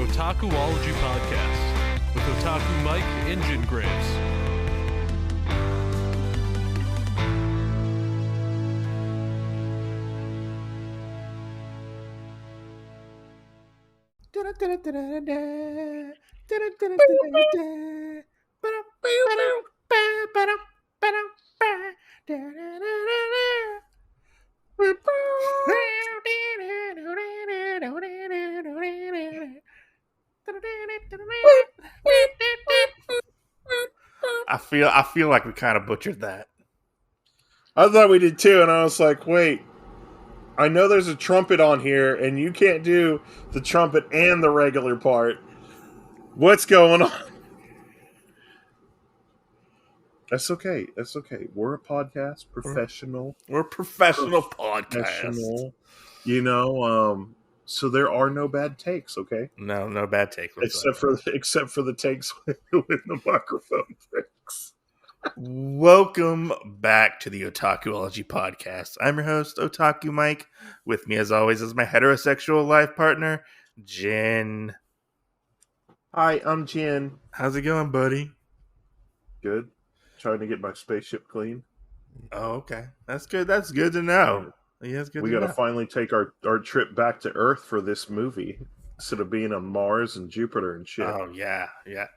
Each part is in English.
Otakuology Podcast with Otaku Mike Engine Graves. I feel like we kind of butchered that. I thought we did too, and I was like, wait, I know there's a trumpet on here, and you can't do the trumpet and the regular part. What's going on? That's okay. That's okay. We're a podcast, professional. We're a professional podcast. So there are no bad takes, okay? No bad takes whatsoever. Except for the takes with the microphone fix. Welcome back to the Otakuology Podcast. I'm your host, Otaku Mike. With me, as always, is my heterosexual life partner, Jen. Hi, I'm Jen. How's it going, buddy? Good. Trying to get my spaceship clean. Oh, okay. That's good. That's good to know. Yeah, that's good. We got to finally take our trip back to Earth for this movie instead of being on Mars and Jupiter and shit. Oh, yeah.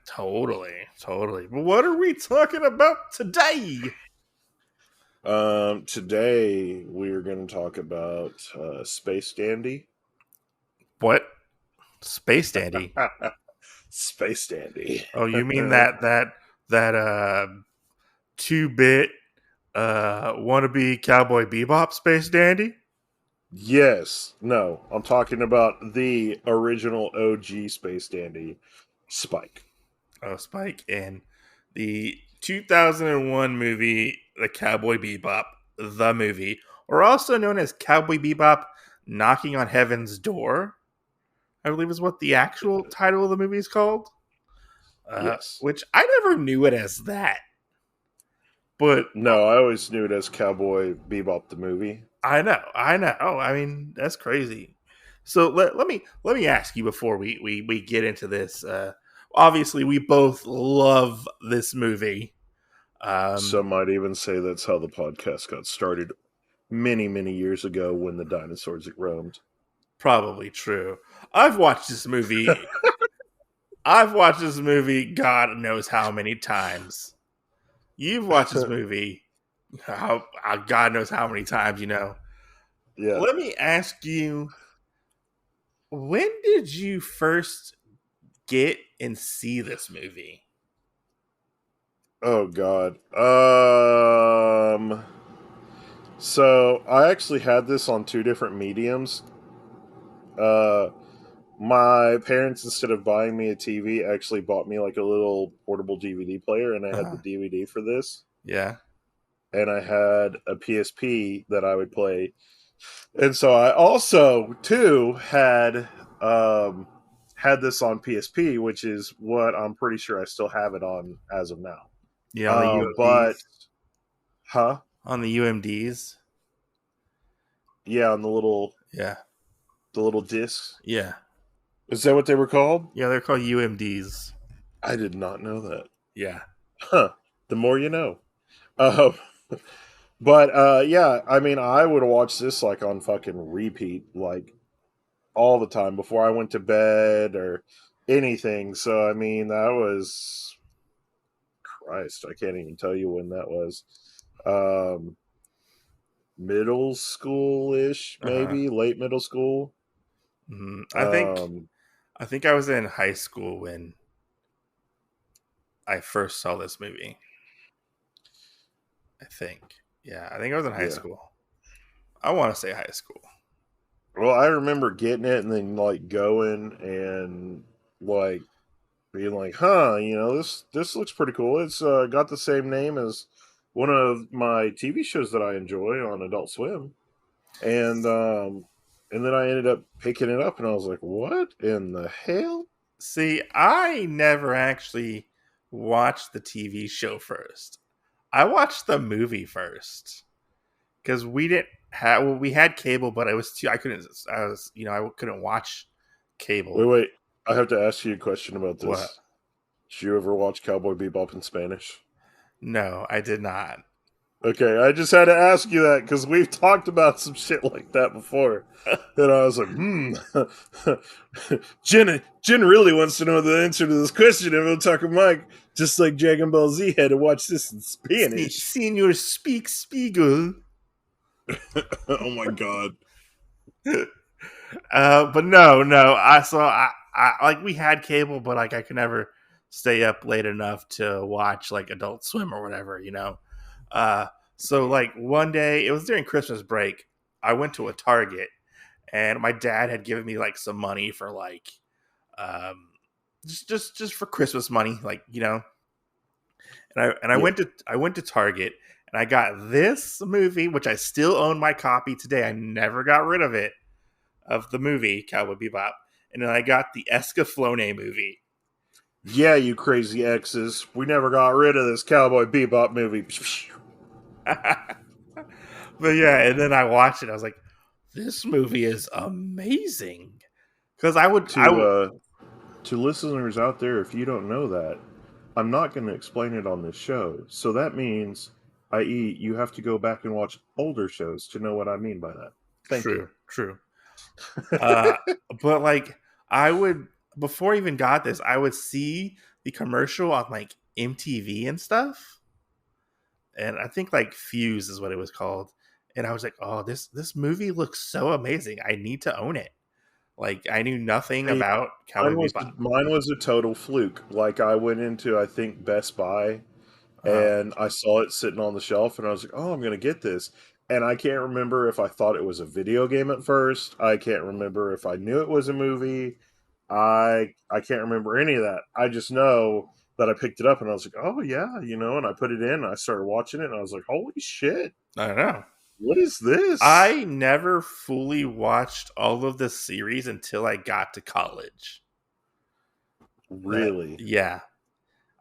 Totally. But what are we talking about today? Today we're going to talk about Space Dandy. What? Space Dandy? Space Dandy. Oh, you mean that 2-bit wannabe Cowboy Bebop Space Dandy? Yes. No, I'm talking about the original OG Space Dandy, Spike. Oh, Spike. And the 2001 movie, The Cowboy Bebop, the movie, or also known as Cowboy Bebop Knocking on Heaven's Door, I believe is what the actual title of the movie is called. Yes. Which I never knew it as that. But no, I always knew it as Cowboy Bebop the movie. I know. I mean, that's crazy. So let me ask you before we get into this. Obviously, we both love this movie. Some might even say that's how the podcast got started many, many years ago when the dinosaurs roamed. Probably true. I've watched this movie. God knows how many times. You've watched this movie. God knows how many times, you know. Yeah. Let me ask you, when did you first get and see this movie? Oh, God. So, I actually had this on two different mediums. My parents, instead of buying me a TV, actually bought me like a little portable DVD player, and I had the DVD for this. Yeah. And I had a PSP that I would play. And so I also, too, had this on PSP, which is what I'm pretty sure I still have it on as of now. Yeah, on the UMDs. Huh? On the UMDs? Yeah, on the little... Yeah. The little discs? Yeah. Is that what they were called? Yeah, they're called UMDs. I did not know that. Yeah. Huh. The more you know. But yeah, I mean, I would watch this like on fucking repeat, like all the time before I went to bed or anything. So, I mean, that was... Christ, I can't even tell you when that was. Middle school-ish, maybe? Late middle school? Mm-hmm. I think I was in high school when I first saw this movie. I think I was in high school. I want to say high school. Well, I remember getting it and then like going and like being like, huh, you know, this looks pretty cool. It's got the same name as one of my TV shows that I enjoy on Adult Swim. And then I ended up picking it up and I was like, what in the hell? See, I never actually watched the TV show first. I watched the movie first because we didn't have. We had cable, but I couldn't watch cable. Wait. I have to ask you a question about What? this. Did you ever watch Cowboy Bebop in Spanish? No, I did not. Okay, I just had to ask you that because we've talked about some shit like that before. And I was like, Jen really wants to know the answer to this question. And we'll talk to Mike, just like Dragon Ball Z had to watch this in Spanish. Senior Spike Spiegel. Oh my god. But no. I like we had cable, but like I could never stay up late enough to watch like Adult Swim or whatever, you know. So like one day, it was during Christmas break. I went to a Target, and my dad had given me like some money for like, um, just for Christmas money, like you know. And I Yeah. went to Target, and I got this movie, which I still own my copy today. I never got rid of it, of the movie Cowboy Bebop, and then I got the Escaflowne movie. Yeah, you crazy exes. We never got rid of this Cowboy Bebop movie. But yeah, and then I watched it. I was like, this movie is amazing. Because I to would, to listeners out there, if you don't know that, I'm not going to explain it on this show. So that means, i.e., you have to go back and watch older shows to know what I mean by that. Thank you. true. Uh, but like, I would, before I even got this, I would see the commercial on like MTV and stuff. And I think like Fuse is what it was called. And I was like, oh, this movie looks so amazing. I need to own it. Like, I knew nothing See, about Cowboy Bebop. mine was a total fluke. Like I went into, I think, Best Buy Uh, and I saw it sitting on the shelf and I was like, "Oh, I'm going to get this." And I can't remember if I thought it was a video game at first. I can't remember if I knew it was a movie. I can't remember any of that. I just know that I picked it up and I was like, "Oh yeah," and I put it in and I started watching it and I was like, "Holy shit. I don't know. What is this?" I never fully watched all of the series until I got to college. Really? Yeah,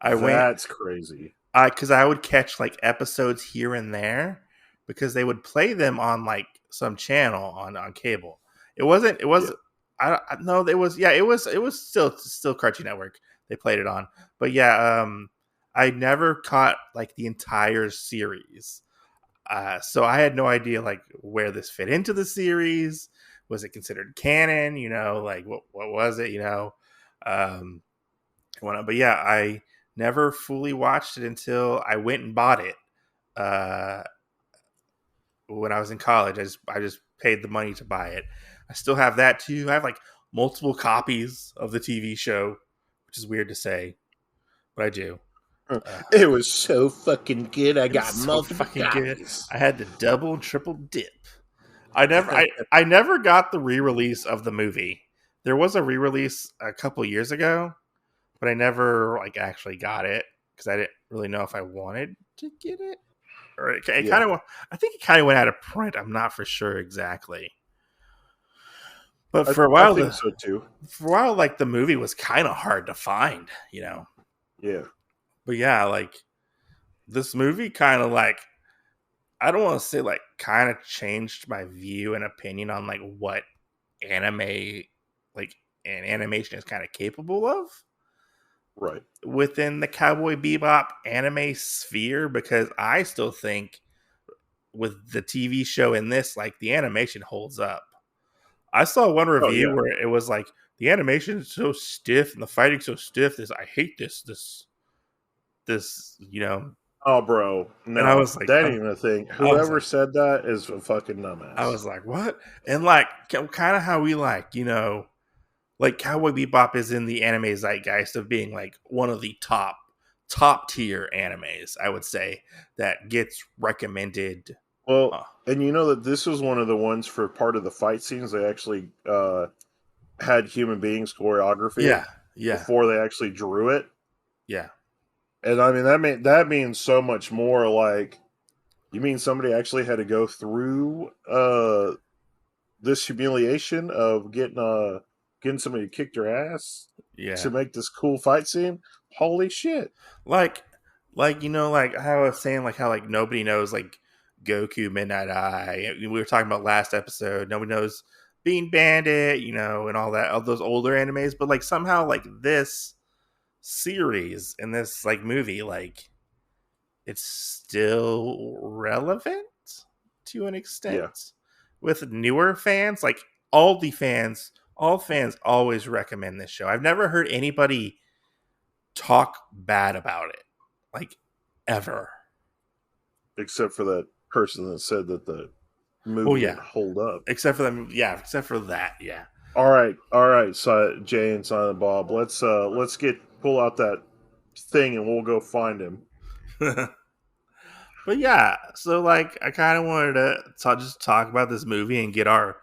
I went That's crazy. because I would catch like episodes here and there because they would play them on like some channel on cable. It wasn't. It Yeah. was. I no. It was. Yeah. It was still Cartoon Network. They played it on. But yeah. I never caught like the entire series. So I had no idea like where this fit into the series. Was it considered canon? You know, like what was it? You know, um, but yeah, I never fully watched it until I went and bought it uh, when I was in college. I just paid the money to buy it. I still have that too. I have like multiple copies of the TV show, which is weird to say, but I do. Uh, It was so fucking good. I it was got so multiple fucking good. copies. I had to double and triple dip. I never got the re-release of the movie. There was a re-release a couple years ago, but I never like actually got it because I didn't really know if I wanted to get it. Or it Yeah, kind of, I think it kind of went out of print. I'm not for sure exactly. But I think so too. for a while, like the movie was kind of hard to find, you know. Yeah. But yeah, like this movie kind of like, I don't want to say like kind of changed my view and opinion on like what anime like and animation is kind of capable of Right. within the Cowboy Bebop anime sphere, because I still think with the TV show and this, like the animation holds up. I saw one Oh review yeah. where it was like the animation is so stiff and the fighting so stiff. This I hate this, you know. Oh, bro. And I No, was like, that ain't even a thing. I was Whoever like, said that is a fucking I dumbass. was like, what? And like, kind of how we like, you know, like Cowboy Bebop is in the anime zeitgeist of being like one of the top tier animes, I would say, that gets recommended. Well, Uh, and you know that this was one of the ones for part of the fight scenes. They actually had human beings choreography it yeah, yeah, before they actually drew it, yeah, and I mean that means so much more. Like, you mean somebody actually had to go through this humiliation of getting somebody to kick their ass to yeah. make this cool fight scene? Holy shit! Like, you know, like how I was saying, like how like nobody knows like Goku Midnight Eye. We were talking about last episode. Nobody knows Bean Bandit, and all that, all those older animes, but like somehow like this series and this like movie, like it's still relevant to an Yeah, extent with newer fans. Like all fans always recommend this show. I've never heard anybody talk bad about it, like ever. except for that person that said that the Oh movie yeah, didn't hold up. except for them. Yeah, except for that. Yeah. All right. So Jay and Silent Bob, let's get pull out that thing and we'll go find him. But yeah, so like I kind of wanted to just talk about this movie and get our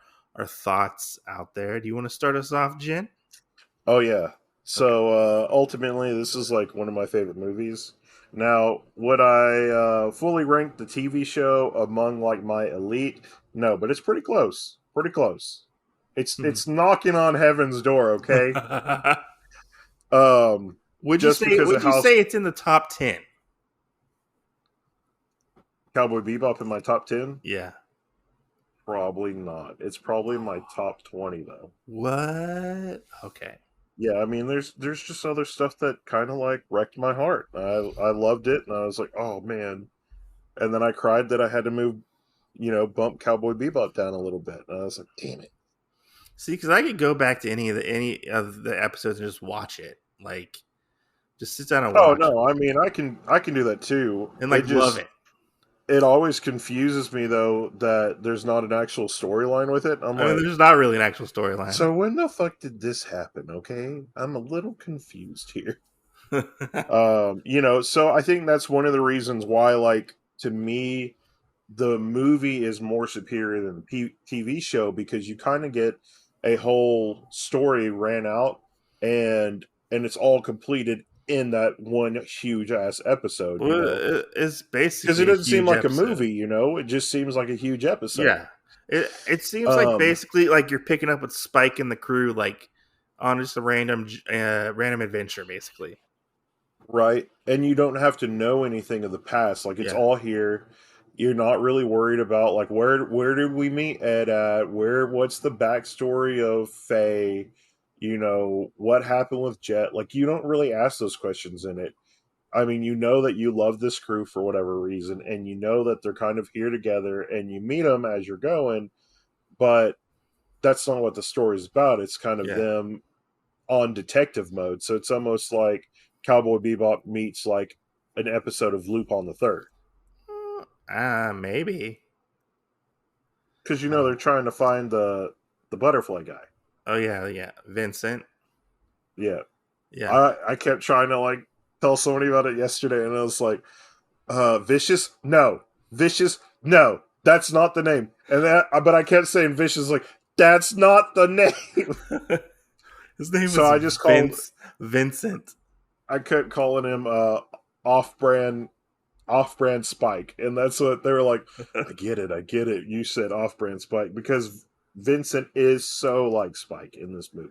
thoughts out there. Do you want to start us off, Jen? Oh yeah. Okay. So ultimately, this is like one of my favorite movies. Now, would I fully rank the TV show among like my elite? No, but it's pretty close. Pretty close. It's knocking on heaven's door. Okay. Um, would you just say because of would you how say it's in the top 10? Cowboy Bebop in my top 10, Yeah. probably not. It's probably my top 20 though. What? Okay. Yeah, I mean, there's just other stuff that kind of like wrecked my heart. I loved it, and I was like, oh man. And then I cried that I had to move, bump Cowboy Bebop down a little bit. And I was like, damn it. See, because I could go back to any of the episodes and just watch it, like just sit down and Oh watch it no, I mean, I can do that too. and It like love just it. it always confuses me though that there's not an actual storyline with it. I'm I mean, like, there's not really an actual storyline. so when the fuck did this happen? Okay, I'm a little confused here. So I think that's one of the reasons why, like, to me, the movie is more superior than the TV show because you kind of get a whole story ran out and it's all completed in that one huge ass episode, Well, it's because it basically a doesn't seem huge like a episode. movie, it just seems like a huge episode. Yeah, it seems like Um, basically like you're picking up with Spike and the crew, like on just a random adventure, basically. right, and you don't have to know anything of the past, like it's Yeah, all here. You're not really worried about like where did we meet Ed at, what's the backstory of Faye, what happened with Jet. Like, you don't really ask those questions in it. I mean, you know that you love this crew for whatever reason, and you know that they're kind of here together, and you meet them as you're going, but that's not what the story's about. It's kind of yeah. them on detective mode. So it's almost like Cowboy Bebop meets like an episode of Lupin the Third, Maybe. because Uh, they're trying to find the butterfly guy. oh yeah, yeah. Vincent. Yeah, Yeah. I kept trying to like tell somebody about it yesterday, and I was like, Vicious, no, Vicious, no, that's not the name. And but I kept saying Vicious, like, that's not the name. His name So was I just called. Vincent. I kept calling him off-brand off-brand Spike, and that's what they were like. I get it. You said off-brand Spike because Vincent is so like Spike in this movie.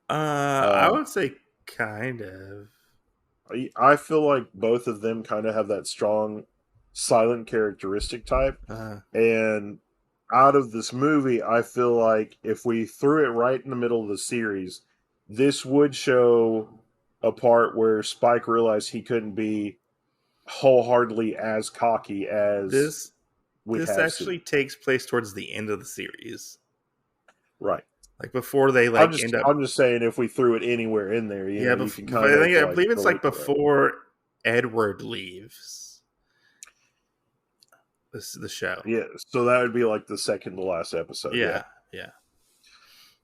I Um, would say kind of. I feel like both of them kind of have that strong silent characteristic type, Uh, and out of this movie, I feel like if we threw it right in the middle of the series, this would show a part where Spike realized he couldn't be wholeheartedly as cocky as this we this have seen. actually takes place towards the end of the series, Right. like before they I'm like just end up. I'm just saying if we threw it anywhere in there, Yeah, you can but kind of I like believe it's like relate to that. before Edward leaves. This is the show. Yeah, so that would be like the second to last episode. Yeah. Yeah,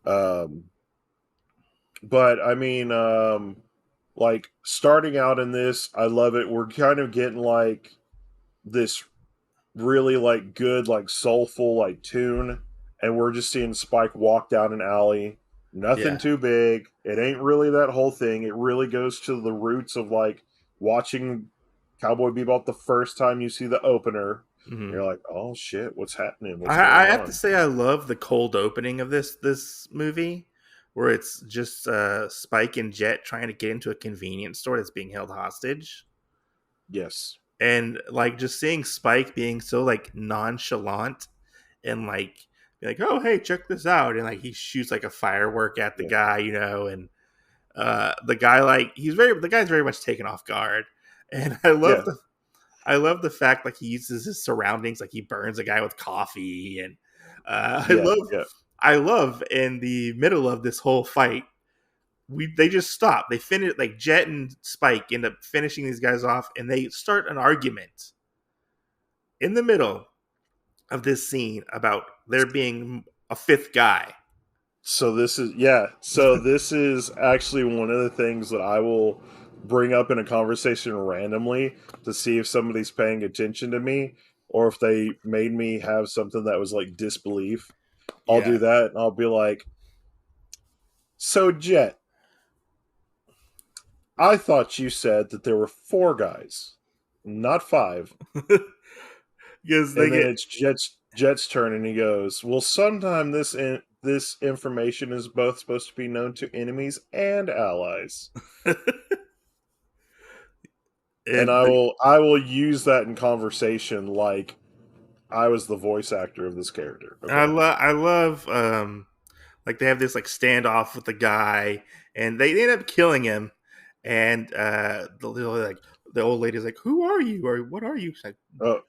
yeah, Um, but I mean, like starting out in this, I love it. We're kind of getting like this really like good, like soulful, like tune, and we're just seeing Spike walk down an alley. Nothing yeah. too big. It ain't really that whole thing. It really goes to the roots of like watching Cowboy Bebop the first time you see the opener. Hmm. You're like, oh shit, what's happening? What's I going have to on? say I love the cold opening of this movie, where it's just Spike and Jet trying to get into a convenience store that's being held hostage, Yes. and like just seeing Spike being so like nonchalant and like be like, "Oh, hey, check this out," and like he shoots like a firework at the Yeah. guy, and the guy like the guy's very much taken off guard, and Yeah. I love the fact like he uses his surroundings, like he burns a guy with coffee, and Yeah. Yeah. I love in the middle of this whole fight, they just stop. They finish like Jet and Spike end up finishing these guys off, and they start an argument in the middle of this scene about there being a fifth guy. So this is actually one of the things that I will bring up in a conversation randomly to see if somebody's paying attention to me or if they made me have something that was like disbelief. I'll Yeah. do that and I'll be like, "So Jet, I thought you said that there were 4 guys, not 5." Because they And then get it's Jet's turn, and he goes, "Well, sometime this information is both supposed to be known to enemies and allies." And and the, I will use that in conversation like I was the voice actor of this character. Okay. I love like they have this like standoff with the guy, and they end up killing him. And the old lady's like, "Who are you? Or what are you?" She's like, Oh,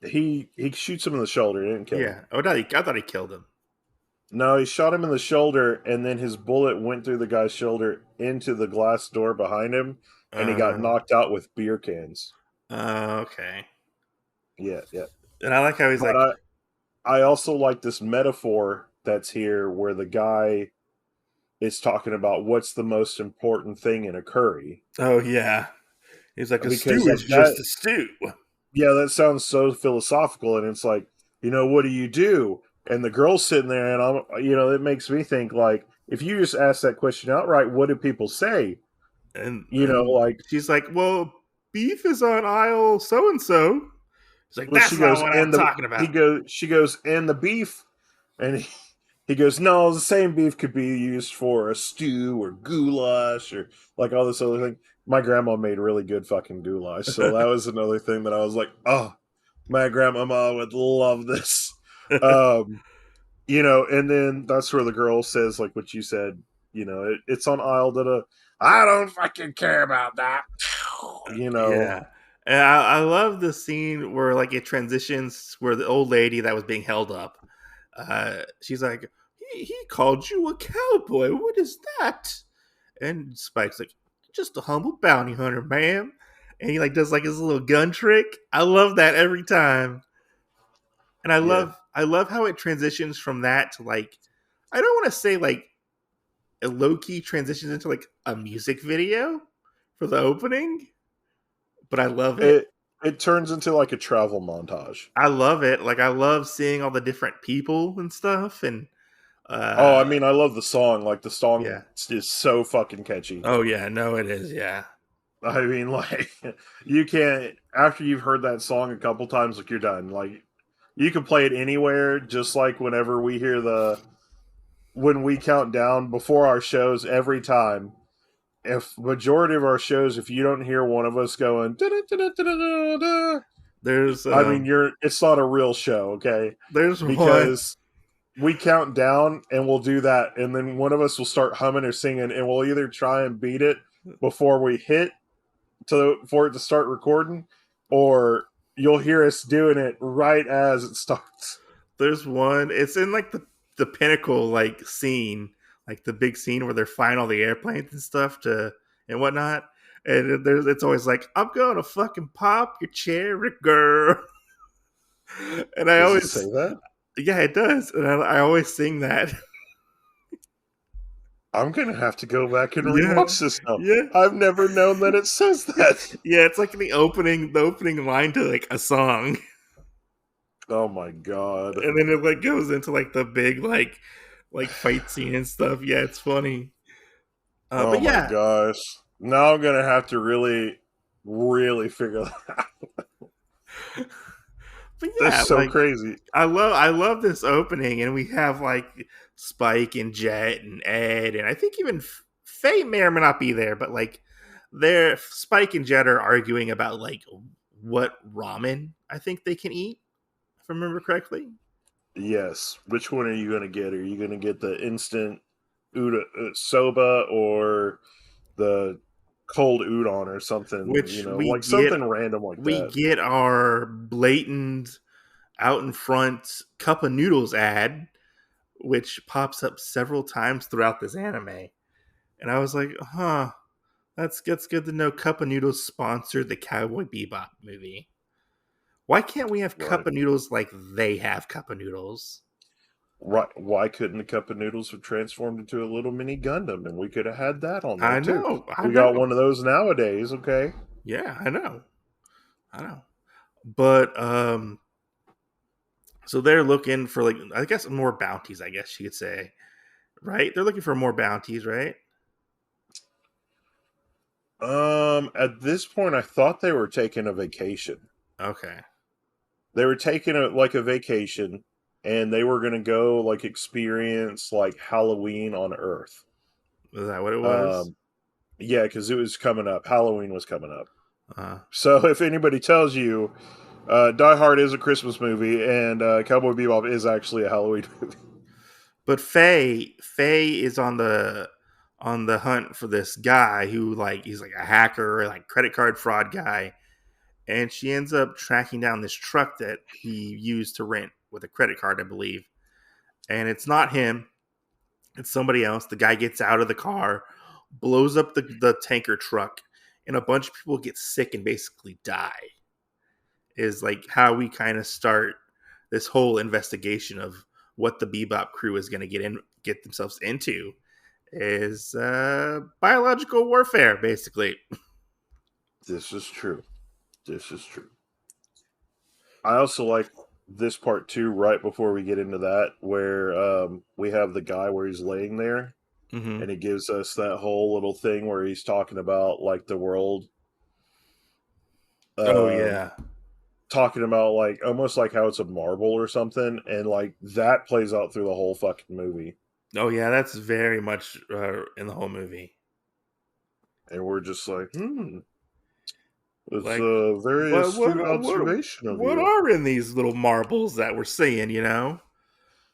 he shoots him in the shoulder. He didn't kill him. "Yeah." Oh, no, I thought he killed him. No, he shot him in the shoulder, and then his bullet went through the guy's shoulder into the glass door behind him, and he got Uh, knocked out with beer cans. okay. Yeah, yeah. And I like how he's But like, I also like this metaphor that's here where the guy is talking about what's the most important thing in a curry. "Oh yeah." He's like, "A Because stew is like just that, a stew." yeah, that sounds so philosophical, and it's like, what do you do? And the girl's sitting there, and it makes me think like, if you just ask that question outright, what do people say? And Like, she's like, "Well, beef is on aisle so and so." He's like, well, she "That's not goes, what I'm and the talking about." she goes, and the beef, and he goes, no, the same beef could be used for a stew or goulash or like all this other thing. My grandma made really good fucking goulash, so that was another thing that I was like, oh, my grandmama would love this. Um, and then that's where the girl says, like what you said, it's on aisle that I don't fucking care about that. Yeah. And I love the scene where like it transitions where the old lady that was being held up, she's like, he called you a cowboy. What is that? And Spike's like, just a humble bounty hunter, ma'am. And he like does like his little gun trick. I love that every time. And Yeah. I love how it transitions from that to like, I don't want to say like a low key transitions into like a music video for the opening, but I love it. It turns into like a travel montage. I love it. Like I love seeing all the different people and stuff. And Oh, I uh mean, I love the song. Like the song yeah. is so fucking catchy. Oh yeah, no, it is. Yeah. I mean, like you can't after you've heard that song a couple times, like you're done. Like you can play it anywhere, just like whenever we hear when we count down before our shows every time. If majority of our shows, if you don't hear one of us going, "Da-da-da-da-da-da-da," There's I mean, it's not a real show, okay? there's one. Because we count down and we'll do that, and then one of us will start humming or singing, and we'll either try and beat it before we hit for it to start recording, or you'll hear us doing it right as it starts. There's one. It's in like the pinnacle like scene, like the big scene where they're flying all the airplanes and stuff to and whatnot. And there's it's always like, I'm gonna fucking pop your cherry, girl. And I Does it say always, that? yeah, it does. And I always sing that. I'm gonna have to go back and Yeah, rewatch this now. yeah, I've never known that it says that. yeah. It's like the opening line to like a song, Oh my god. and then it like goes into like the big like fight scene and stuff. Yeah, it's funny. Oh But my yeah, gosh. Now I'm gonna have to really, really figure that out. but yeah, That's so like crazy. I love this opening, and we have like Spike and Jet and Ed, and I think even Faye may or may not be there, but like they're Spike and Jet are arguing about like what ramen I think they can eat, if I remember correctly. Yes. Which one are you going to get? Are you going to get the instant soba or the cold udon or something? Which Like something random like we that. get our blatant out in front cup of noodles ad, which pops up several times throughout this anime. And I was like, huh, that's good to know Cup of Noodles sponsored the Cowboy Bebop movie. Why can't we have Right. Cup of Noodles like they have Cup of Noodles? Right. Why couldn't the cup of noodles have transformed into a little mini Gundam and we could have had that on there I too? know, I We got know. one of those nowadays, okay? Yeah, I know. But so they're looking for like I guess more bounties, I guess you could say. Right? They're looking for more bounties, right? At this point I thought they were taking a vacation. Okay. They were taking a vacation and they were going to go like experience like Halloween on Earth. Is that what it was? Um yeah, cuz it was coming up. Halloween was coming up. Uh, So if anybody tells you Die Hard is a Christmas movie and Cowboy Bebop is actually a Halloween movie. but Faye is on the hunt for this guy who like he's like a hacker, like credit card fraud guy, and she ends up tracking down this truck that he used to rent with a credit card, I believe. And it's not him; it's somebody else. The guy gets out of the car, blows up the tanker truck, and a bunch of people get sick and basically die. Is like how we kind of start this whole investigation of what the Bebop crew is going to get themselves into is biological warfare, basically. This is true. This is true. I also like this part too, right before we get into that, where we have the guy where he's laying there Mm-hmm. and he gives us that whole little thing where he's talking about like the world, Oh um, yeah, talking about like almost like how it's a marble or something, and like that plays out through the whole fucking movie. oh yeah. That's very much in the whole movie. And we're just like, it's Like, a very astute what observation of what you. are in these little marbles that we're seeing? You know,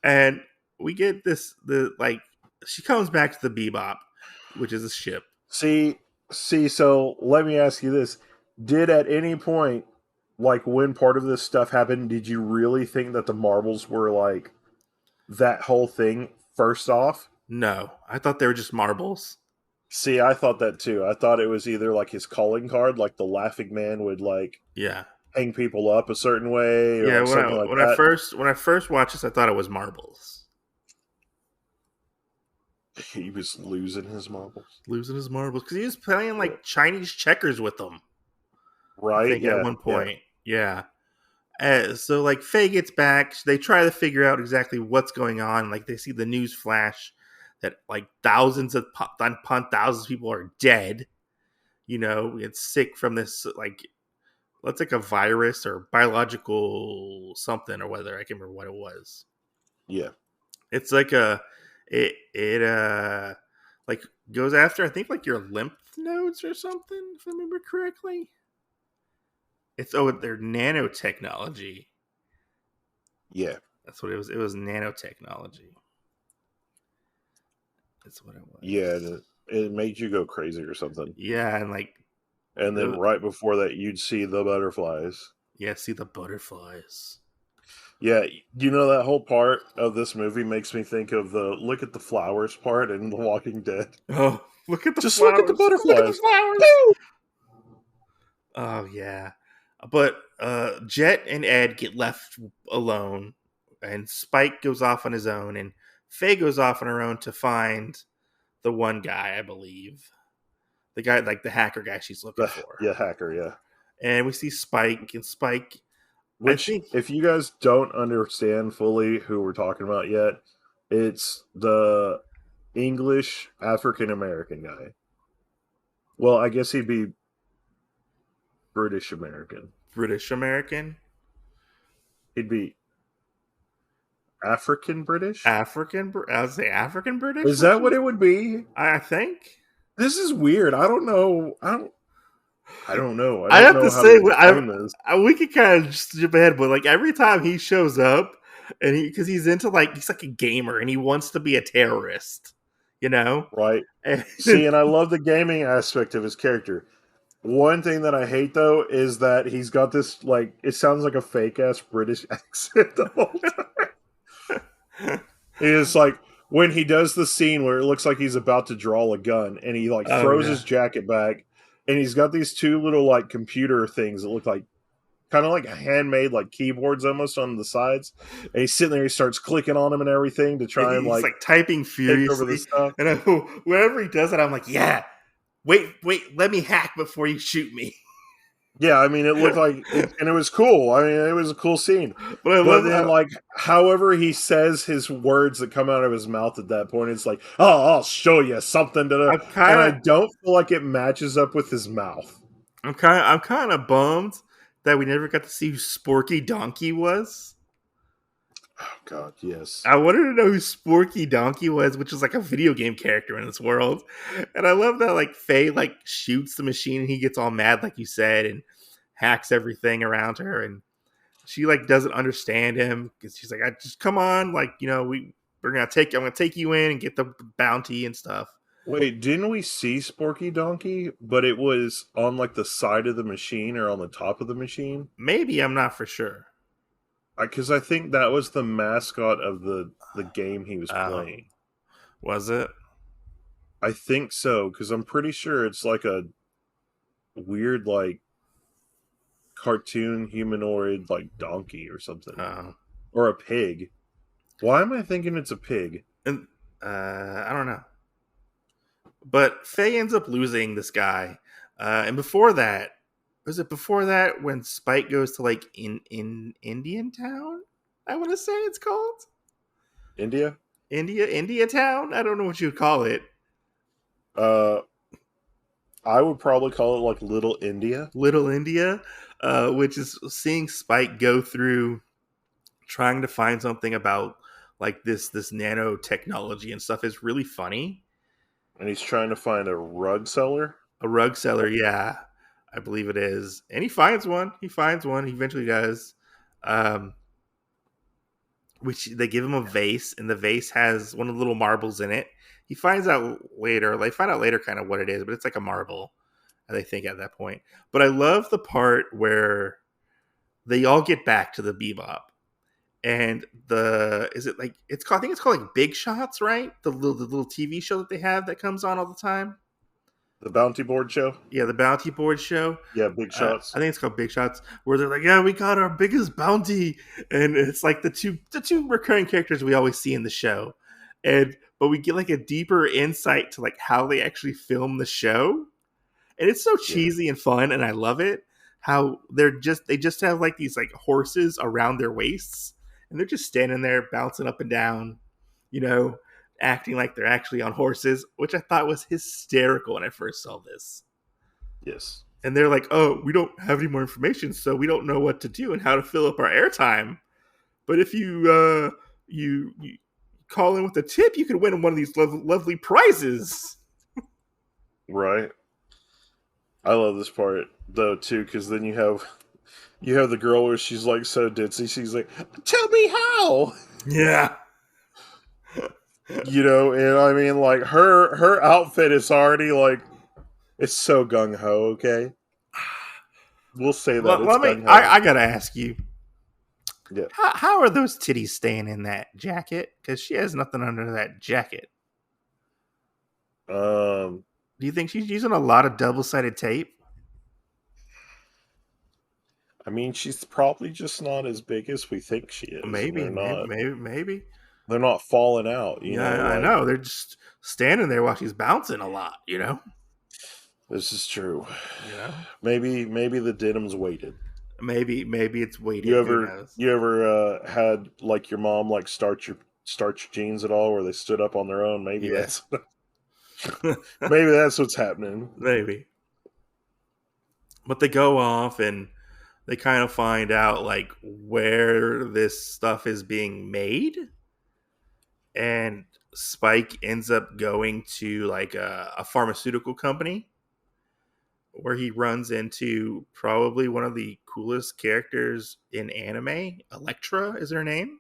and we get the like she comes back to the Bebop, which is a ship. See, so let me ask you this. Did at any point, like when part of this stuff happened, did you really think that the marbles were like that whole thing first off? No, I thought they were just marbles. See, I thought that too. I thought it was either like his calling card, like the laughing man would like Yeah. hang people up a certain way or Yeah, like something like when that. I first watched this, I thought it was marbles. He was losing his marbles. Losing his marbles because he was playing Yeah. like Chinese checkers with them. I Right? think at Yeah. one Yeah. point, yeah. So like Faye gets back, they try to figure out exactly what's going on. Like they see the news flash that like thousands upon thousands of people are dead. You know, it's sick from this like let's like a virus or biological something or whether I can't remember what it was. Yeah. It's like it like goes after I think like your lymph nodes or something if I remember correctly. It's they're nanotechnology. Yeah. That's what it was. It was nanotechnology. That's what it Yeah. was. And it made you go crazy or something. Yeah, and like And then right before that, you'd see the butterflies. yeah, see the butterflies. Yeah, you know that whole part of this movie makes me think of the look at the flowers part in The Walking Dead. Oh, look at the Just flowers! look at the Look at the butterflies. flowers! Woo! Oh yeah, but Jet and Ed get left alone, and Spike goes off on his own, and Faye goes off on her own to find the one guy, I believe, the guy like the hacker guy she's looking for. Yeah, hacker, yeah. And we see Spike, and Spike. Which, if you guys don't understand fully who we're talking about yet, it's the English African American guy. Well, I guess he'd be British American. British American. He'd be African British. I would say African British. Is that what it would be? I think. This is weird. I don't know. I don't know. I have know to how say, explain this. we could kind of just jump ahead, but like every time he shows up, and because he's into he's like a gamer and he wants to be a terrorist, you know. Right. And See, and I love the gaming aspect of his character. One thing that I hate though is that he's got this it sounds like a fake ass British accent the whole time. It's like when he does the scene where it looks like he's about to draw a gun and he oh throws yeah, his jacket back and he's got these two little computer things that look like kind of like handmade keyboards almost on the sides. And he's sitting there, he starts clicking on them and everything to and try and he's like typing take over the furiously, stuff. and whenever he does it, I'm like, yeah, wait, let me hack before you shoot me. Yeah, I mean, it looked like it, and it was cool. I mean, it was a cool scene. But I But love then, how however he says his words that come out of his mouth at that point, it's like, oh, I'll show you something to, I'm and kind I of don't feel like it matches up with his mouth. I'm kind of bummed that we never got to see who Sporky Donkey was. Oh God, yes. I wanted to know who Sporky Donkey was, which is like a video game character in this world. And I love that Faye shoots the machine and he gets all mad, like you said, and hacks everything around her. And she doesn't understand him because she's like, I just come on, I'm gonna take you in and get the bounty and stuff. Wait, didn't we see Sporky Donkey? But it was on the side of the machine or on the top of the machine? Maybe, I'm not for sure. Because I think that was the mascot of the game he was playing. Was it? I think so, because I'm pretty sure it's like a weird cartoon humanoid donkey or something, or a pig. Why am I thinking it's a pig? And I don't know. But Faye ends up losing this guy, and before that, was it before that when Spike goes to in Indian Town? I want to say it's called India Town. I don't know what you would call it. I would probably call it Little India. Little India, which is seeing Spike go through trying to find something about this nanotechnology and stuff is really funny. And he's trying to find a rug seller. A rug seller, yeah, I believe it is. And he finds one. He eventually does. Which they give him a vase, and the vase has one of the little marbles in it. He finds out later. They find out later kind of what it is, but it's like a marble. They think at that point. But I love the part where they all get back to the Bebop. And I think it's called Big Shots, right? The little TV show that they have that comes on all the time. The Bounty Board show? Yeah, the Bounty Board show. Yeah, Big Shots. I think it's called Big Shots, where they're like, yeah, we got our biggest bounty. And it's the two recurring characters we always see in the show. But we get a deeper insight to how they actually film the show. And it's so cheesy and fun, and I love it. How they just have these horses around their waists, and they're just standing there bouncing up and down, acting like they're actually on horses, which I thought was hysterical when I first saw this. Yes. And they're like, oh, we don't have any more information, so we don't know what to do and how to fill up our airtime. But if you call in with a tip, you could win one of these lovely prizes. Right. I love this part though too, because then you have the girl where she's so ditzy. She's like, "Tell me how." Yeah. And I mean, her outfit is already it's so gung ho. Okay, we'll say that. I gotta ask you. Yeah. How are those titties staying in that jacket? Because she has nothing under that jacket. Do you think she's using a lot of double-sided tape? I mean, she's probably just not as big as we think she is. Maybe. They're not falling out. I know. They're just standing there while she's bouncing a lot. This is true. Yeah. Maybe the denim's weighted. Maybe it's weighted. You ever had your mom start your jeans at all, where they stood up on their own? Maybe that's maybe that's what's happening. Maybe. But they go off and they kind of find out where this stuff is being made, and Spike ends up going to a pharmaceutical company where he runs into probably one of the coolest characters in anime. Elektra is her name.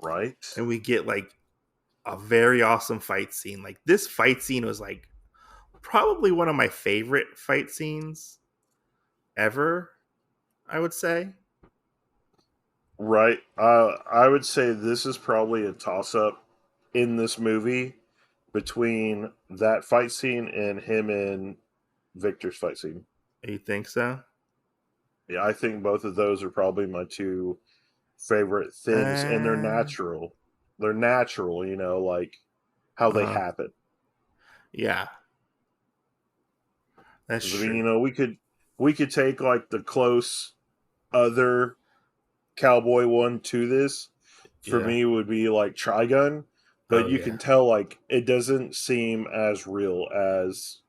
Right. and we get like a very awesome fight scene. Like this fight scene was like probably one of my favorite fight scenes ever, I would say. Right. I would say this is probably a toss up in this movie between that fight scene and him and Victor's fight scene. You think so? Yeah, I think both of those are probably my two favorite things, and they're Uh, natural. They're natural, like how they uh, happen. yeah, that's 'Cause, I mean, true. we could take like the close other cowboy one to this. For Yeah. me, would be like Trigun, but Oh you can yeah. tell like it doesn't seem as real as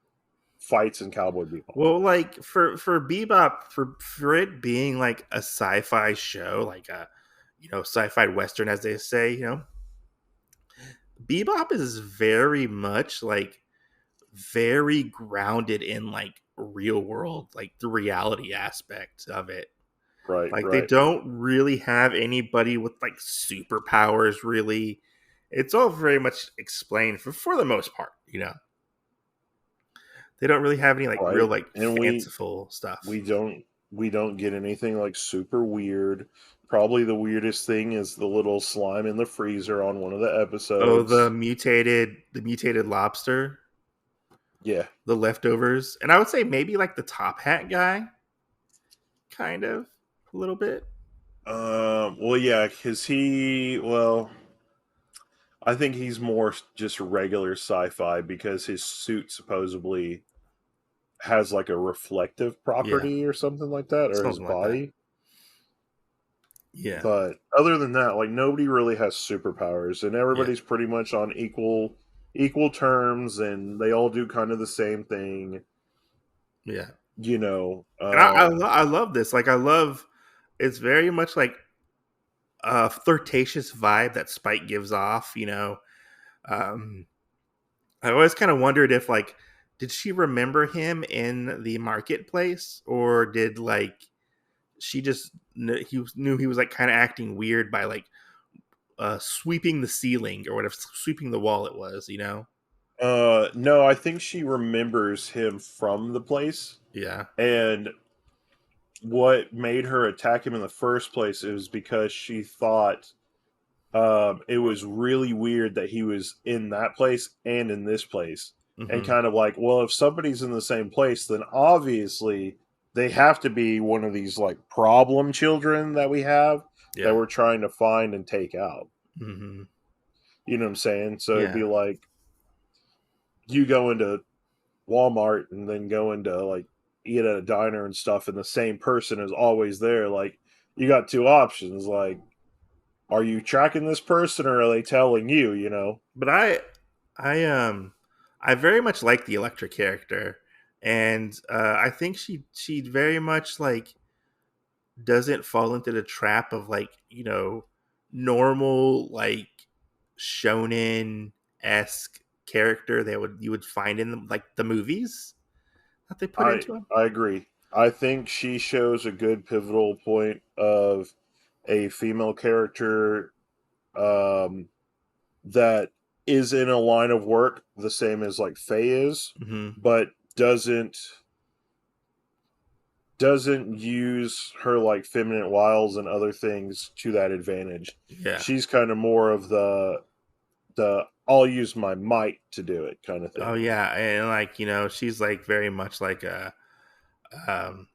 fights in Cowboy Bebop. Well, like for Bebop, for it being like a sci-fi show, like a sci-fi western, as they say, Bebop is very much like very grounded in like real world, like the reality aspect of it. Right, Like they right, don't really have anybody with like superpowers really. It's all very much explained for the most part. They don't really have any like real right. like And fanciful stuff. we don't get anything like super weird. Probably the weirdest thing is the little slime in the freezer on one of the Oh, the episodes. mutated lobster, Yeah. the leftovers, and I would say maybe like the top hat guy, kind of a little bit. Well, yeah, because I think he's more just regular sci-fi because his suit supposedly has like a reflective Yeah, property or something like that, or his something like that. body. Yeah, But other than that, like nobody really has superpowers, and yeah, everybody's pretty much on equal terms, and they all do kind of the same thing. yeah. You know, And I love this. Like I love. It's very much like a flirtatious vibe that Spike gives off. Um, I always kind of wondered if like, did she remember him in the marketplace, or did like she just knew he was like kind of acting weird by like sweeping the ceiling or whatever, sweeping the wall it was. no, I think she remembers him from the place, Yeah. and what made her attack him in the first place is because she thought it was really weird that he was in that place and in this place. And Hmm. kind of like, well, if somebody's in the same place, then obviously they have to be one of these like problem children that we have that Yeah. we're trying to find and take out. Hmm. You know what I'm saying? So it'd Yeah. be like you go into Walmart and then go into like eat at a diner and stuff, and the same person is always there. Like you got two options. Like, are you tracking this person or are they telling you? But I I very much like the Electra character, and I think she very much like doesn't fall into the trap of like normal like shonen esque character that you would find in like the movies that they put I into him. I agree. I think she shows a good pivotal point of a female character um, that is in a line of work the same as like Faye is, Hmm. but doesn't use her like feminine wiles and other things to that advantage. Yeah. She's kind of more of the I'll use my might to do it kind of Oh thing. yeah, and like she's like very much um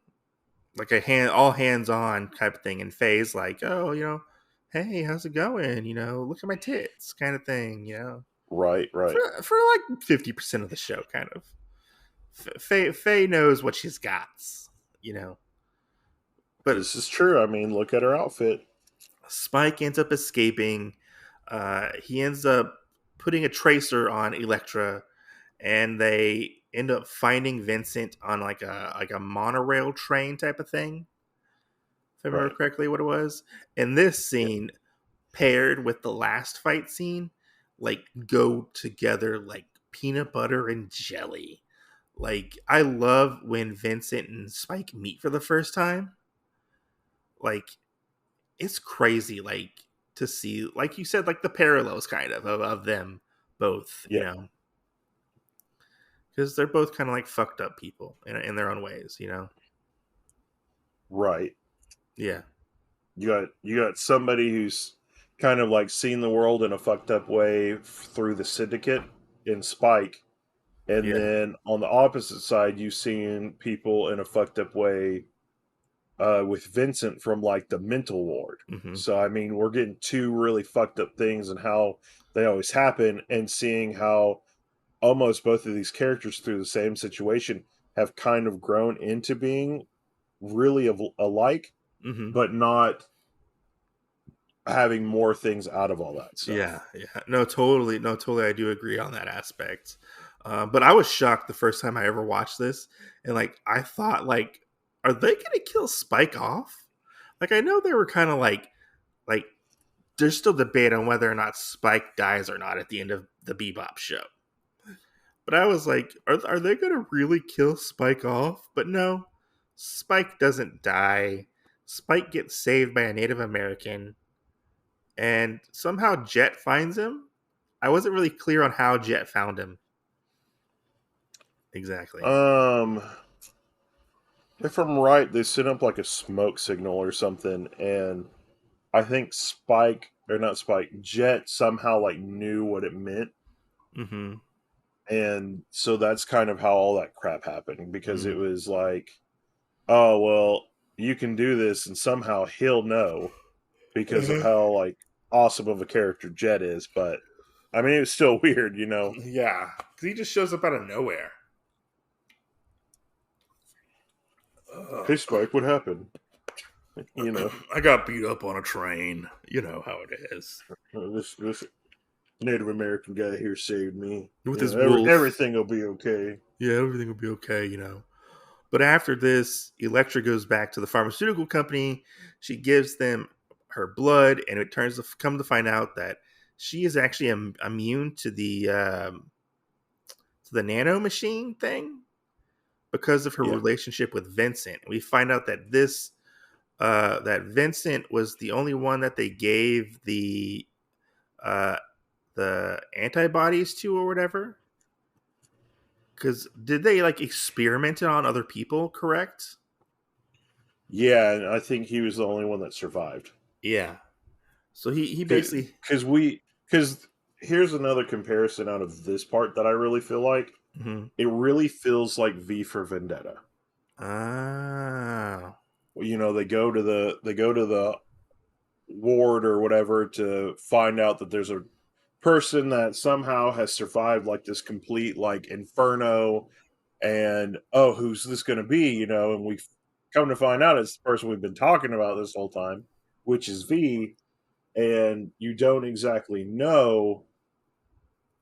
like a all hands on type of thing. And Faye's like, oh, hey, how's it going? Look at my tits, kind of thing. Right, right. For like 50% of the show, kind of. Faye knows what she's got, you know. But This is true. I mean, look at her outfit. Spike ends up escaping. He ends up putting a tracer on Elektra, and they end up finding Vincent on like a monorail train type of thing. If I remember Right. correctly, what it was. And this Yeah. scene paired with the last fight scene, like go together like peanut butter and jelly. Like I love when Vincent and Spike meet for the first time. Like it's crazy. Like to see, like you said, like the parallels kind of them both, Yeah, because they're both kind of like fucked up people in their own ways, right. Yeah. You got somebody who's kind of like seen the world in a fucked up way through the syndicate in Spike, and Yeah. then on the opposite side, you've seen people in a fucked up way with Vincent from like the mental ward. Hmm. So I mean, we're getting two really fucked up things and how they always happen, and seeing how almost both of these characters through the same situation have kind of grown into being really alike, Hmm. but not having more things out of all that Yeah, stuff. yeah. No, totally. No, totally. I do agree on that aspect. But I was shocked the first time I ever watched this, and like I thought, like, are they gonna kill Spike off? Like, I know they were kind of like there's still debate on whether or not Spike dies or not at the end of the Bebop show. But I was like, are they gonna really kill Spike off? But no, Spike doesn't die. Spike gets saved by a Native American, and somehow Jet finds him. I wasn't really clear on how Jet found him exactly. Um, if I'm right, they set up like a smoke signal or something, and I think Spike or not Spike, Jet somehow like knew what it meant, Mm-hmm. and so that's kind of how all that crap happened because it Mm-hmm. was like, oh well, you can do this, and somehow he'll know because of how like awesome of a character Jet is. But I mean, it was still weird, you know. Yeah, because he just shows up out of nowhere. Hey, Ugh. Spike, what happened? You know, I got beat up on a train. You know how it is. this Native American guy here saved me. With You his know, wolf. everything will be okay. Yeah, everything will be okay. But after this, Electra goes back to the pharmaceutical company. She gives them her blood, and it turns to come to find out that she is actually immune to the nano machine thing because of her Yeah, relationship with Vincent. We find out that that Vincent was the only one that they gave uh, the antibodies to or whatever. Because did they like experiment it on other people? Correct. yeah, and I think he was the only one that survived. Yeah. So he basically. Because here's another comparison out of this part that I really feel like Mhm. it really feels like V for Vendetta. Ah. You know, they go to the ward or whatever to find out that there's a person that somehow has survived like this complete like inferno, and oh, who's this going to be, you know, and we come to find out it's the person we've been talking about this whole time, which is V, and you don't exactly know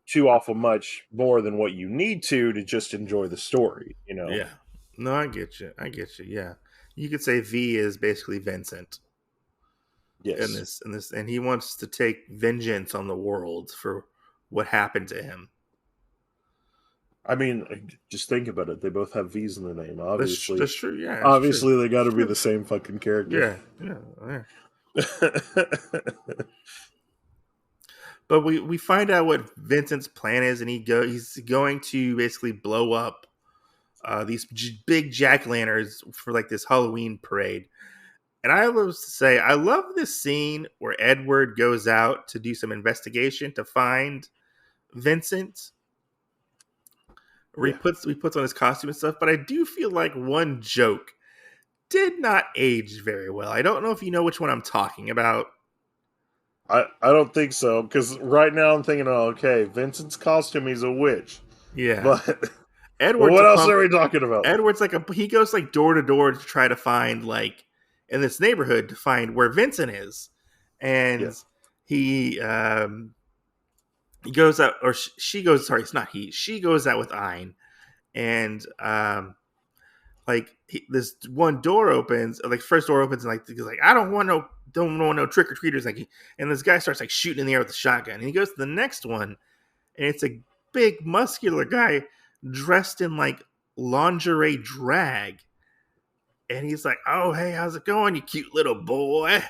too awful much more than what you need to just enjoy the story, you know. Yeah. No, I get you. I get you. Yeah. You could say V is basically Vincent Yes. and he wants to take vengeance on the world for what happened to him. I mean, just think about it, they both have V's in the name, obviously. That's true. Yeah, that's true. Obviously they got That's to be true. the same fucking character. Yeah. Yeah. Yeah. But we find out what Vincent's plan is, and he's going to basically blow up these big jack lanterns for like this Halloween parade. And I love to say, I love this scene where Edward goes out to do some investigation to find Vincent. Where Yeah. he puts on his costume and stuff. But I do feel like one joke did not age very well. I don't know if you know which one I'm talking about. I don't think so, because right now I'm thinking, oh, okay, Vincent's costume, he's a witch. Yeah, But well, Edward's a what else pump. are we talking about? Edward's like he goes like door to door to try to find like in this neighborhood to find where Vincent is, Yeah. and he he goes out or she goes. Sorry, it's not he. She goes out with Ein, and like this one door opens, like first door opens, and like he's like, I don't want no trick or treaters, like, and this guy starts like shooting in the air with a shotgun, and he goes to the next one, and it's a big muscular guy dressed in like lingerie drag, and he's like, oh hey, how's it going, you cute little boy?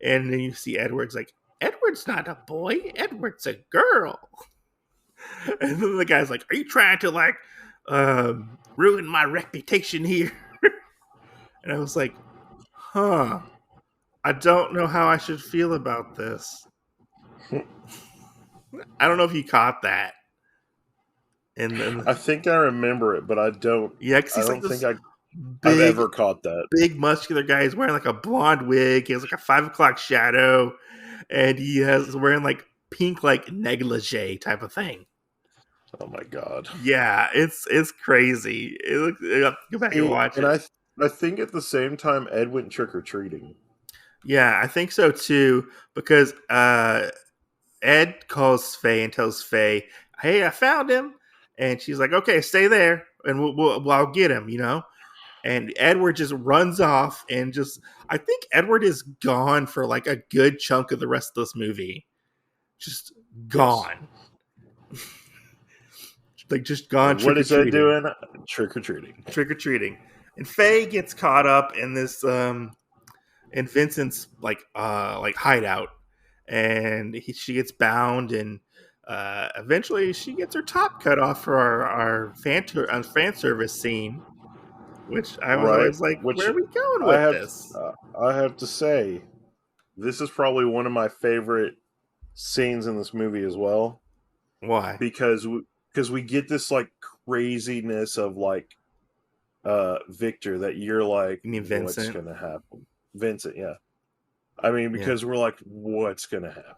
And then you see Edward's like, Edward Edward's not a boy. Edward's a girl. And then the guy's like, are you trying to like ruin my reputation here? And I was like, huh, I don't know how I should feel about this. I don't know if you caught that. And I think I remember it, but I don't. yeah, because I he's like don't this think I've big, ever caught that. big muscular guy. He's wearing like a blonde wig. He has like a 5 o'clock shadow, and he has wearing like pink like negligee type of thing. Oh my god! Yeah, it's crazy. Go back and watch And it. I think at the same time Ed went trick or treating. Yeah, I think so too. Because Ed calls Faye and tells Faye, "Hey, I found him," and she's like, "Okay, stay there, and I'll get him." You know. And Edward just runs off, and just I think Edward is gone for like a good chunk of the rest of this movie. Just gone. Yes. Like just gone What trick or is Ed treating. doing? Trick or treating. Trick or treating. And Faye gets caught up in this in Vincent's like hideout, and she gets bound, and eventually she gets her top cut off for our fan service scene, which I was Right. always like, Which where are we going I with have this? I have to say, this is probably one of my favorite scenes in this movie as well, Why? because we get this like craziness of like Victor that you're like, You mean what's Vincent? gonna happen? Vincent, yeah. I mean, Yeah. because we're like, what's gonna happen?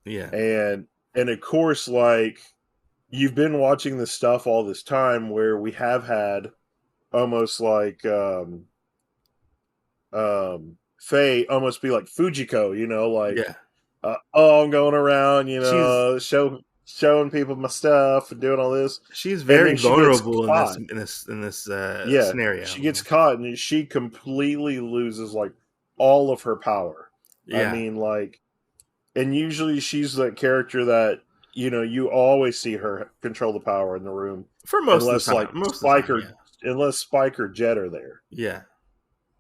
Yeah. And of course, like, you've been watching this stuff all this time where we have had almost like Faye almost be like Fujiko, you know, like, Yeah. oh, I'm going around, you She's know, showing people my stuff and doing all this, she's and very then she gets vulnerable caught. in this Yeah, scenario. she gets caught and she completely loses like all of her power. I Yeah. mean, like, and usually she's that character that, you know, you always see her control the power in the room, For most of unless the time. like Most of the time, yeah. unless Spike or Jet are there. Yeah.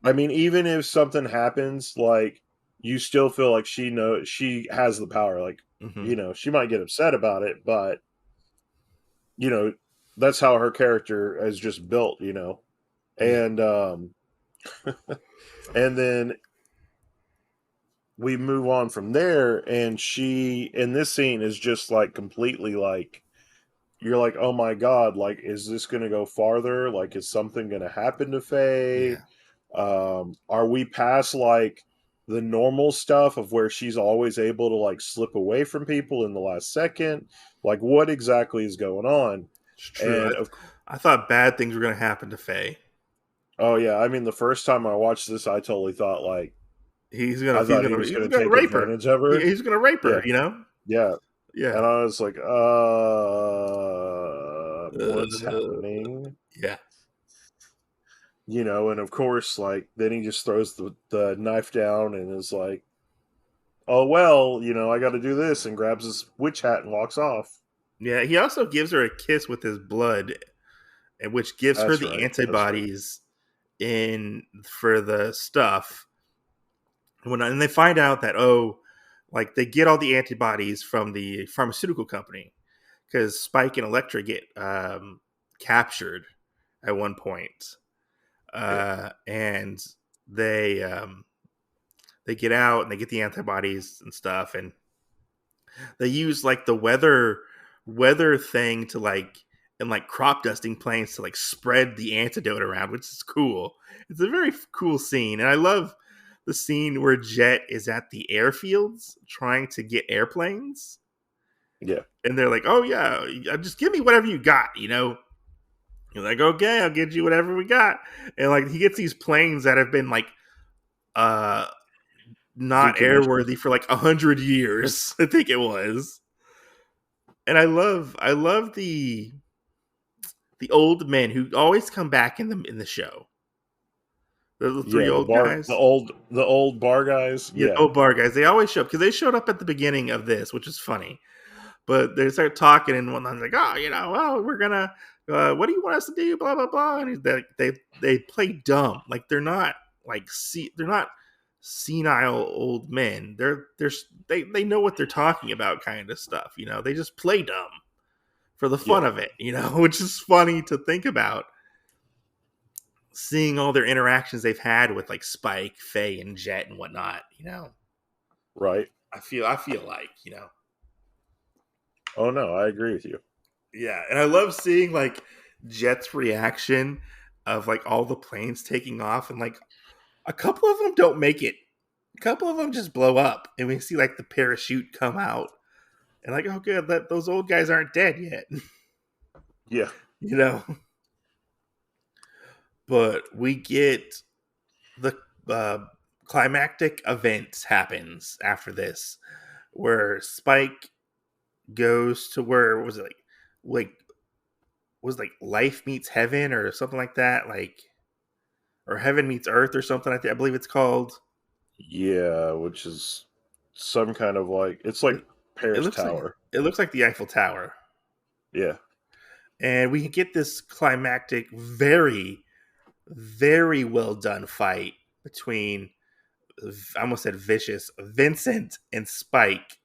I mean, even if something happens, like, you still feel like she has the power. Like, Mm-hmm. you know, she might get upset about it, but, you know, that's how her character is just built, you know. Yeah. And and then we move on from there, and she in this scene is just like completely like, you're like, oh my god, like, is this gonna go farther? Like, is something gonna happen to Faye? Yeah. Are we past like the normal stuff of where she's always able to like slip away from people in the last second? Like, what exactly is going on? It's true. And I thought bad things were going to happen to Faye. oh yeah, I mean, the first time I watched this, I totally thought like, I thought he was He's going to gonna take rape her. advantage of her. He's gonna rape her. Yeah, You know. yeah. Yeah. And I was like, what's happening? Yeah. You know, and of course, like, then he just throws the knife down and is like, oh, well, you know, I got to do this, and grabs his witch hat and walks off. Yeah. He also gives her a kiss with his blood, and which gives her That's the right. That's right. antibodies in for the stuff. And they find out that like they get all the antibodies from the pharmaceutical company because Spike and Elektra get captured at one point, and they get out and they get the antibodies and stuff, and they use like the weather thing to like and like crop dusting planes to like spread the antidote around, which is cool. It's a very cool scene, and I love the scene where Jet is at the airfields trying to get airplanes. Yeah. And they're like, "Oh yeah, just give me whatever you got," you know. You're like, "Okay, I'll get you whatever we got." And like he gets these planes that have been like not Decommissioned. airworthy for like 100 years, I think it was. And I love the old men who always come back in the show. The three Yeah, old guys. the old bar guys. Yeah, Yeah. old bar guys. They always show up because they showed up at the beginning of this, which is funny. But they start talking, and one of them's like, "Oh, you know, well, we're gonna. What do you want us to do? Blah blah blah." And they play dumb, like they're not like they're not senile old men. They know what they're talking about, kind of stuff. They just play dumb for the fun Yeah. of it. Which is funny to think about. Seeing all their interactions they've had with like Spike, Faye, and Jet and whatnot. Right. I feel like Oh no, I agree with you. yeah, and I love seeing like Jet's reaction of like all the planes taking off, and like a couple of them don't make it. A couple of them just blow up, and we see like the parachute come out, and like, oh good, that those old guys aren't dead yet, Yeah. you know. But we get the climactic event happens after this, where Spike goes to where was it like was like life meets heaven or something like that, like or heaven meets earth or something like that. I believe it's called. Yeah, which is some kind of like it's like It, it Paris looks like Tower. it looks like the Eiffel Tower, Yeah. and we get this climactic, very, very well done fight between I almost said vicious Vincent and Spike.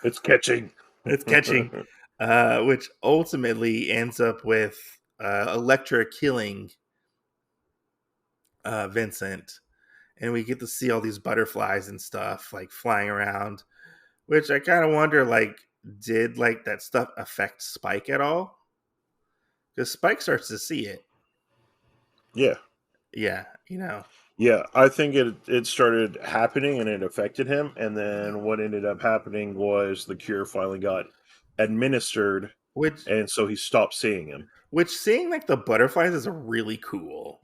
It's catching. It's catching, which ultimately ends up with Electra killing Vincent, and we get to see all these butterflies and stuff like flying around. Which I kind of wonder, like, did like that stuff affect Spike at all? Because Spike starts to see it. Yeah. Yeah, Yeah, I think it started happening and it affected him, and then what ended up happening was the cure finally got administered, which and so he stopped seeing him. which seeing like the butterflies is really cool.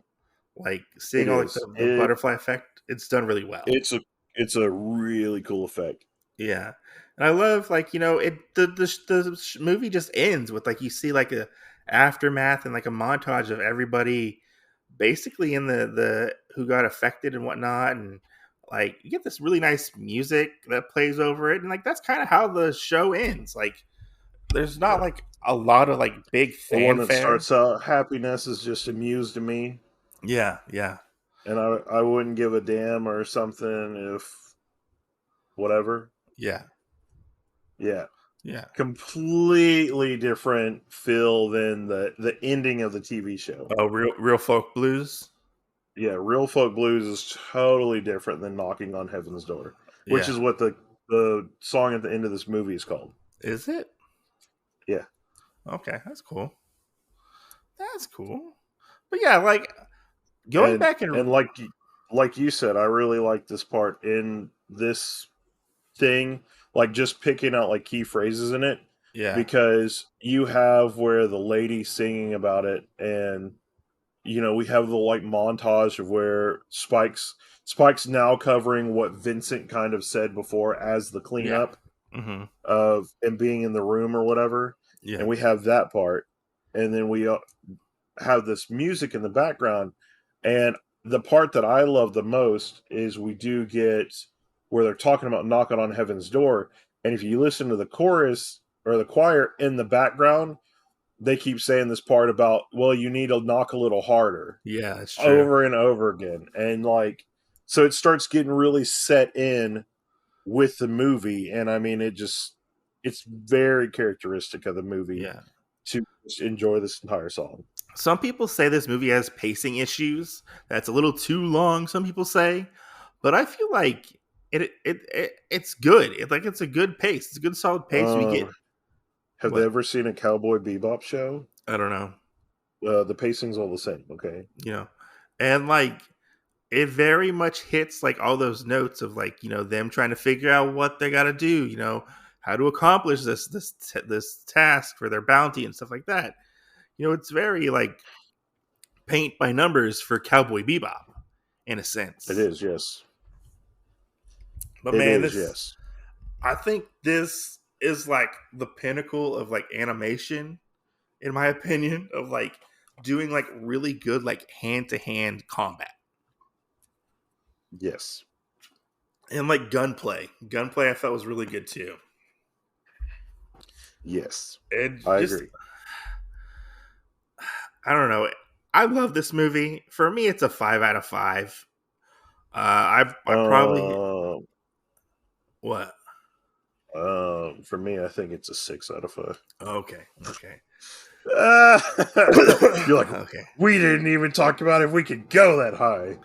Like It seeing all like is. the butterfly effect, it's done really well. It's a really cool effect. Yeah, and I love like it the movie just ends with like you see like a aftermath and like a montage of everybody basically in the who got affected and whatnot, and like you get this really nice music that plays over it, and like that's kind of how the show ends. Like there's not Yeah. like a lot of like big The one that fanfare. starts out happiness is just amused to me, Yeah, yeah, and I wouldn't give a damn or something if whatever. yeah, Yeah. yeah. Completely different feel than the ending of the TV show. Oh, real folk blues. Yeah, Real Folk Blues is totally different than Knocking on Heaven's Door, which Yeah, is what the song at the end of this movie is called. is it? Yeah. Okay, that's cool. That's cool. But yeah, like going And back and like you said, I really like this part in this thing, like just picking out like key phrases in it, yeah, because you have where the lady singing about it, and we have the like montage of where Spike's now covering what Vincent kind of said before as the yeah, cleanup mm-hmm, of him being in the room or whatever, yeah, and we have that part, and then we have this music in the background, and the part that I love the most is we do get where they're talking about knocking on heaven's door, and if you listen to the chorus or the choir in the background, they keep saying this part about, well, you need to knock a little harder yeah. That's true. over and over again, and like so it starts getting really set in with the movie, and I mean it's very characteristic of the movie Yeah. to just enjoy this entire song. Some people say this movie has pacing issues. That's a little too long. Some people say, but I feel like it's good. It's a good pace. It's a good solid pace. We get Have they what ever seen a Cowboy Bebop show? I don't know. The pacing's all the same. Okay. And like it very much hits like all those notes of like them trying to figure out what they got to do. How to accomplish this task for their bounty and stuff like that. It's very like paint by numbers for Cowboy Bebop in a It sense. is, yes. But It man, is, this yes. I think this is like the pinnacle of like animation, in my opinion, of like doing like really good like hand to hand combat Yes. and like gunplay. Gunplay I thought was really good too. Yes. And I just agree. I don't know. I love this movie. For me, it's a 5 out of 5. I probably what? For me, I think it's a 6 out of 5. Okay. You're like, Okay. we didn't even talk about if we could go that high.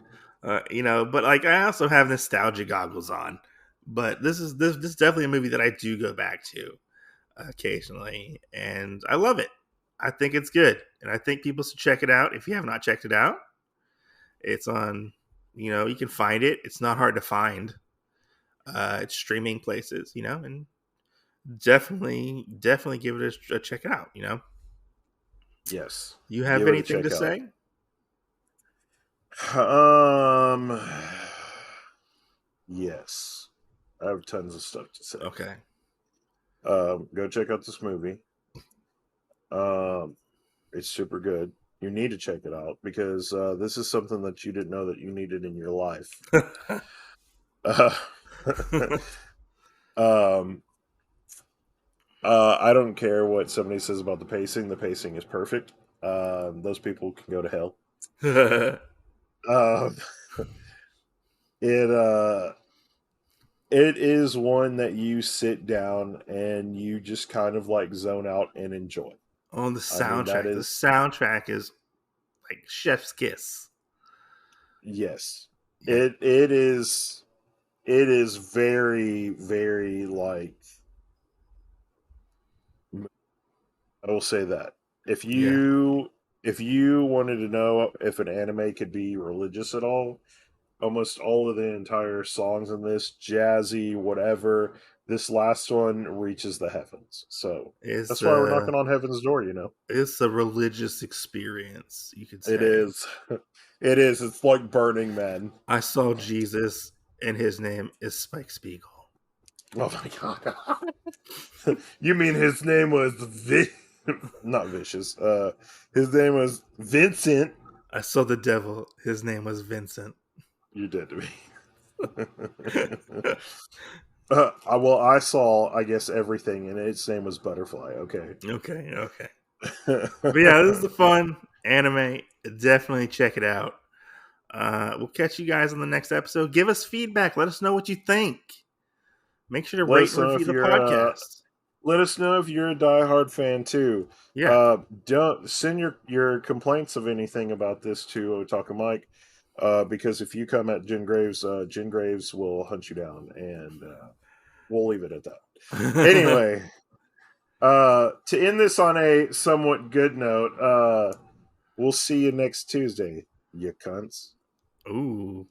But like I also have nostalgia goggles on. But this is definitely a movie that I do go back to occasionally, and I love it. I think it's good, and I think people should check it out. If you have not checked it out, it's on. You can find it. It's not hard to find. It's streaming places, and definitely give it a check it out. Yes. You have Give it a anything to check out. say? Yes. I have tons of stuff to say. Okay. Go check out this movie. It's super good. You need to check it out because this is something that you didn't know that you needed in your life. I don't care what somebody says about the pacing. The pacing is perfect. Those people can go to hell. Uh, it is one that you sit down and you just kind of like zone out and enjoy. On the I mean, that soundtrack. The is soundtrack is like chef's kiss. yes. Yeah. It is very, very like I will say that. If Yeah. you wanted to know if an anime could be religious at all, almost all of the entire songs in this, jazzy, whatever, this last one reaches the heavens. So It's that's why we're knocking on heaven's door, it's a religious experience, you could It say. is. It is. It's like Burning Man. I saw Jesus and his name is Spike Spiegel. Oh my god. You mean his name was not Vicious. His name was Vincent. I saw the devil, his name was Vincent. You did to me. I saw, I guess, everything, and its name was Butterfly. Okay. Okay. But yeah, this is a fun anime. Definitely check it out. We'll catch you guys on the next episode. Give us feedback. Let us know what you think. Make sure to Let rate us and know review if the you're. podcast. Let us know if you're a diehard fan too. Yeah. Don't send your complaints of anything about this to Otaku Mike, because if you come at Jen Graves will hunt you down, and we'll leave it at that. Anyway, to end this on a somewhat good note, we'll see you next Tuesday, you cunts. Ooh.